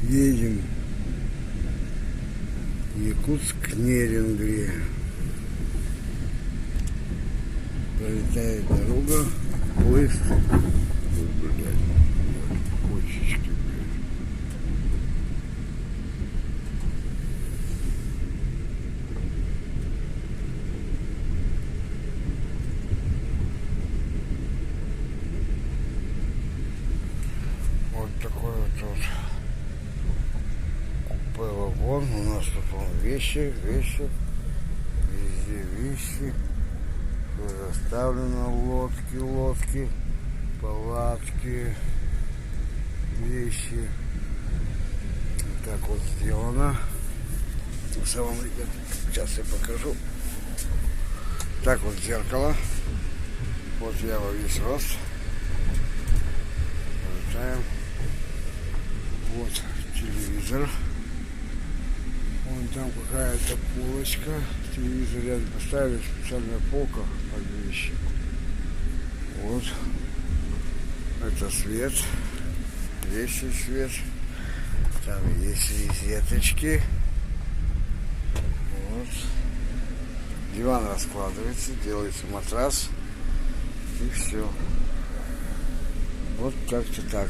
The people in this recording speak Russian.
Едем в Якутск к Нерингре. Пролетает дорога, поезд. Блядь, кочечки, блядь. Вот такой вот купе-вагон. У нас тут вещи, везде вещи. Заставлено лодки, палатки, вещи. Вот так вот сделано. В самом, ребят, сейчас я покажу. Так вот зеркало. Вот я во весь рост. Полетаем. Вот телевизор. Вон там какая-то полочка. Телевизор рядом поставили, специальная полка под вещи. Вот. Это свет. Вещи свет. Там есть розеточки. Вот. Диван раскладывается, делается матрас. И все. Вот как-то так.